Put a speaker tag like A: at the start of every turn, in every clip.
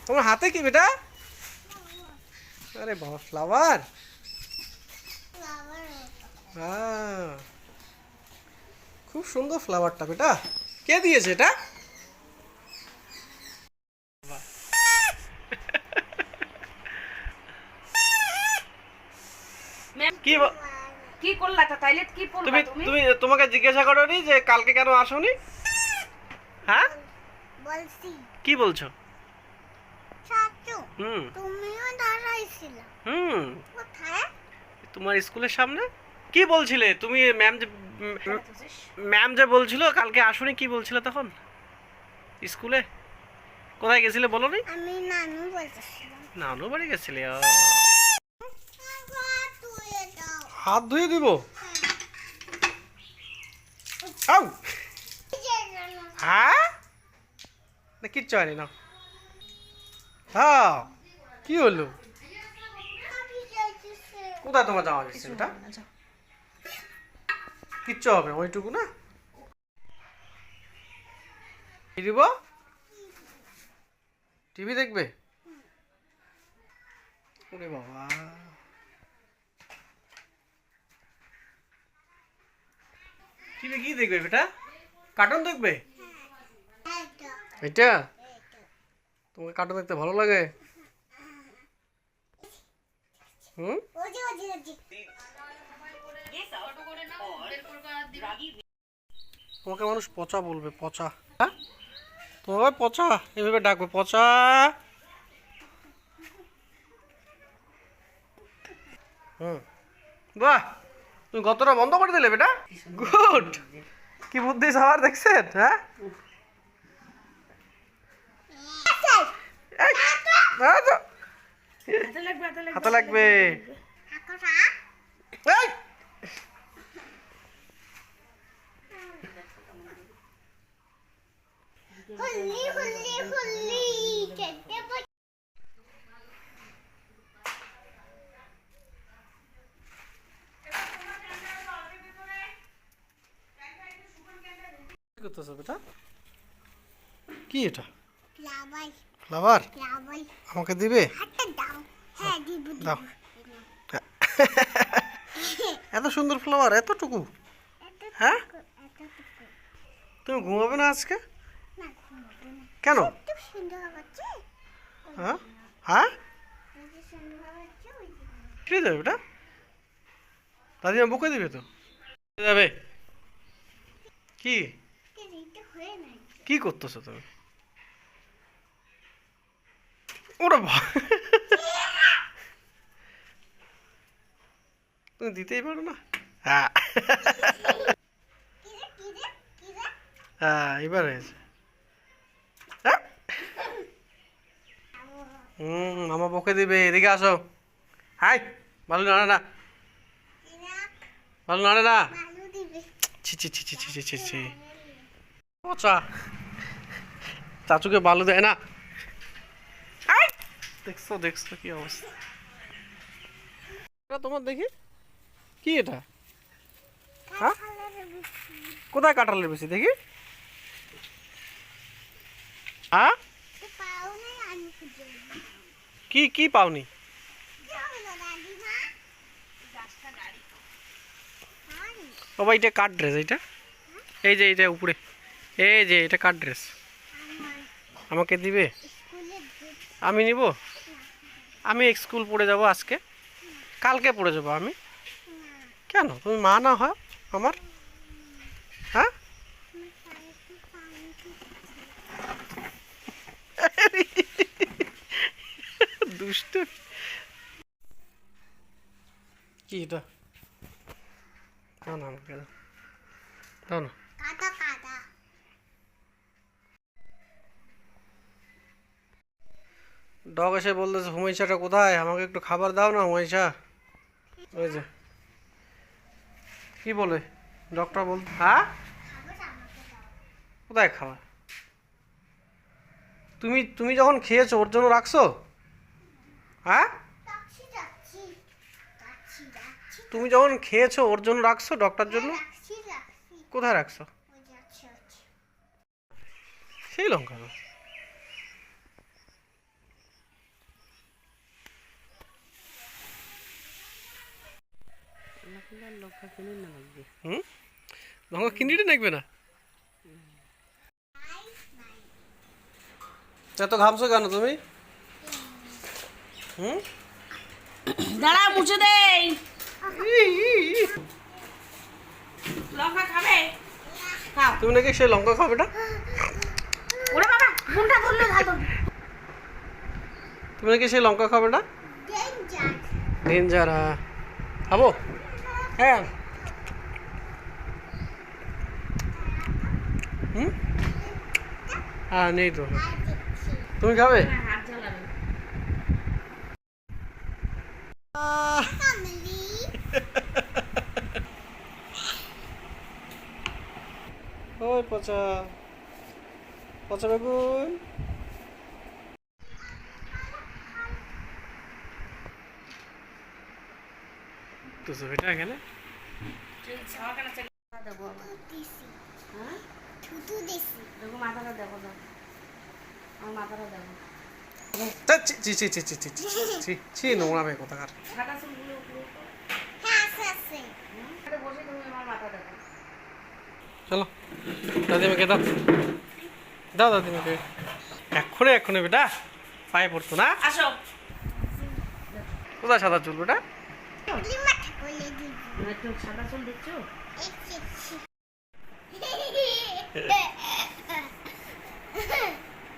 A: তোমার হাতে কি বেটা? আরে বাবা, ফ্লাওয়ার। হ্যাঁ, খুব সুন্দর ফ্লাওয়ারটা বেটা। কে দিয়েছে এটা? কি
B: কি করলা তা তাইলে কি বলবা
A: তুমি তুমি তোমাকে জিজ্ঞাসা করোনি যে কালকে কেন আসোনি? হ্যাঁ,
C: বলছি
A: কি বলছো?
C: চাচু
A: হুম
C: তুমিও দাঁড়াইছিলা
A: হুম
C: কোথায়?
A: তোমার স্কুলের সামনে। কি বলছিলে তুমি? ম্যাম যে বলছিল কালকে আসোনি, কি বলছিলে তখন স্কুলে? কোথায় গেছিলে বলো নি?
C: আমি নানু বলতেছিলাম।
A: নানু বাড়ি গেছিলে?
C: হাত ধুয়ে দাও।
A: হাত ধুয়ে দিব?
C: হ্যাঁ।
A: আউ! হ্যাঁ, না কিচ্ছু হয়নি না। হ্যাঁ, কি হলো? কোথায় তোমার জামা গেছে এটা? কিচ্ছু হবে না, ওইটুকু না। কি দিব? টিভি দেখবে? ওরে বাবা, টিভি কি দেখবে বেটা? কার্টুন দেখবে? এটা তোমার কার্টুন দেখতে ভালো লাগে? হুম, তোমাকে মানুষ পচা বলবে, পচা। হ্যাঁ, তোমাকে পচা এভাবে ডাকবে, পচা। হুম, বাহ, তুমি গতটা বন্ধ করে দিলে বেটা। গুড, কি বুদ্ধি সবার দেখছেন? হ্যাঁ, এই, হ্যাঁ তো, হাতে লাগবে। এই,
C: হুল্লি হুল্লি হুল্লি খেতে বল।
A: কি করতেছো বেটা? কি এটা?
C: ফ্লাওয়ার
A: ফ্লাওয়ার
C: ফ্লাওয়ার
A: আমাকে দিবে?
C: হাতে দাও। হ্যাঁ দিব
A: দাও।
C: দিব।
A: এত সুন্দর ফ্লাওয়ার, এতটুকু? হ্যাঁ, তুমি ঘুমাবে না আজকে?
C: না ঘুমাবো না।
A: কেন?
C: এত সুন্দর হচ্ছে।
A: হ্যাঁ, হ্যাঁ,
C: এত সুন্দর হচ্ছে ওই জন্য।
A: ফিরে যাবে বেটা? দাদিমা বকে দিবে তো। যাবে কি?
C: এটা হয়ে নাই।
A: কি করতেছো তুমি? ওরে বাবা, তুমি দিতেই পারো না। হ্যাঁ,
C: কিরে কিরে কিরে
A: হ্যাঁ, এবার হয়েছে। হ্যাঁ, মামা বকে দিবে, এদিকে আসো। হাই, ভালো নাড়ে না,
C: কিরে
A: ভালো নাড়ে না।
C: ভালো দিবে।
A: ছি ছি ছি ছি ছি ছি ছি ছি, পচা, চাচুকে ভালো দেয় না। আই! দেখছো দেখছো কি অবস্থা? এটা তোমার দেখি কি এটা? হ্যাঁ,
C: কালারের বেশি।
A: কোথায় কাঁঠালের বেশি দেখি? হ্যাঁ,
C: তো পাও নাই আমি খুঁজে।
A: কি কি পাওনি?
C: চলো দাদিমা। গাছটা গাড়ি। আরে
A: বাবা, এটা কার ড্রেস? এইটা, এই যে এইটা উপরে, এই যে এটা কার ড্রেস?
C: আমার
A: আমাকে দিবে?
C: স্কুলের ড্রেস।
A: আমি নিব? আমি স্কুল পড়ে যাব আজকে, কালকে পড়ে যাব আমি। কেন, তুমি মা না হয় আমার? হ্যাঁ, দুষ্ট। কি এটা? দাও না আমাকে, দাও, দাও না।
C: কাদা কাদা।
A: ডগ এসে বলতেছে হুমাইশাটা কোথায়, আমাকে একটু খাবার দাও না হুমাইশা। ওই যে কি বলে ডক্টর বল, হ্যাঁ,
C: খাবার আমাকে দাও।
A: কোথায় খাবার? তুমি তুমি যখন খেয়েছো ওর জন্য রাখছো? হ্যাঁ,
C: যাচ্ছি যাচ্ছি যাচ্ছি যাচ্ছি।
A: তুমি যখন খেয়েছো ওর জন্য রাখছো, ডক্টর জন্য?
C: রাখছি রাখছি।
A: কোথায় রাখছো?
C: ওই যাচ্ছে হচ্ছে।
A: সেই লঙ্কা না। হুম লঙ্কা কিনিটে নাকবে না এত ঘামছো কেন তুমি হুম
B: দাঁড়া মুছে দেই লঙ্কা খাবে খাও
A: তুমি নাকি সেই লঙ্কা খাবে না
B: ওরে বাবা গুন্ডা ধরলো ভালো
A: তুমি নাকি সেই লঙ্কা খাবে না
C: ডেঞ্জার
A: ডেঞ্জার খাবো হ্যাঁ হুম হ্যাঁ নেই তো তুমি খাবে
B: হাত জ্বালাবে
C: ফ্যামিলি
A: ওই পচা পচা বেগুন তো এটা এখানে
B: তুই ছাওয়া কেন চেক দেবো আবার
C: দিছি
B: হ্যাঁ
C: থুতু দিছি
B: দেখো মাথাটা দেবো দাও আমার মাথাটা দেবো
A: ছি ছি ছি ছি ছি ছি ছি ছি নোংরা মেয়ে কোথাকার
B: সাদা চুলগুলো উপরে
C: হাস আছে
B: বসে তুমি আমার মাথা দেখো
A: চলো দাদিমাকে দাও দাও দাদিমাকে এক্ষুনি বেটা পায়ে পড়তো না
B: আসো
A: কোথায় সাদা চুল বেটা
C: মাথা কোলে দিবি
B: একটু সাদা চুল দেখছো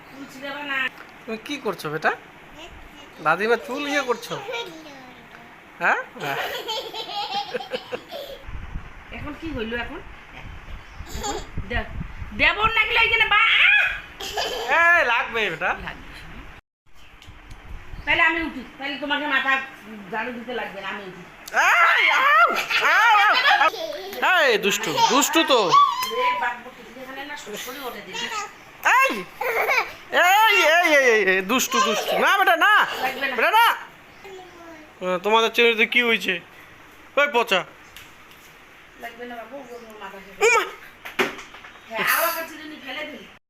B: চুল ছিড়াবে না
A: তুমি কি করছো বেটা দাদিমা চুল ইয়ে করছো হ্যাঁ
B: এখন কি হইলো এখন দেখ দেবর নাকি লাগছে বা
A: এই লাগবে বেটা
B: তাহলে আমি উঠি তাহলে তোমাকে মাথা ঝাড়ু দিতে লাগবে না আমি উঠি
A: এই, আউ, আউ, আউ, আউ। এই দুষ্টু দুষ্টু তো
B: রে বাপ এখানে না সরসরি ওঠে দিবি
A: এই এই এই এই এই, এই দুষ্টু দুষ্টু না বেটা না
B: লাগবে না
A: বেটা না তোমাদের চেহারাতে কি হয়েছে ওই পচা
B: লাগবে না বাবু ওর মাথা
A: উমা
B: হ্যাঁ আবার কাছে ফেলে দিলি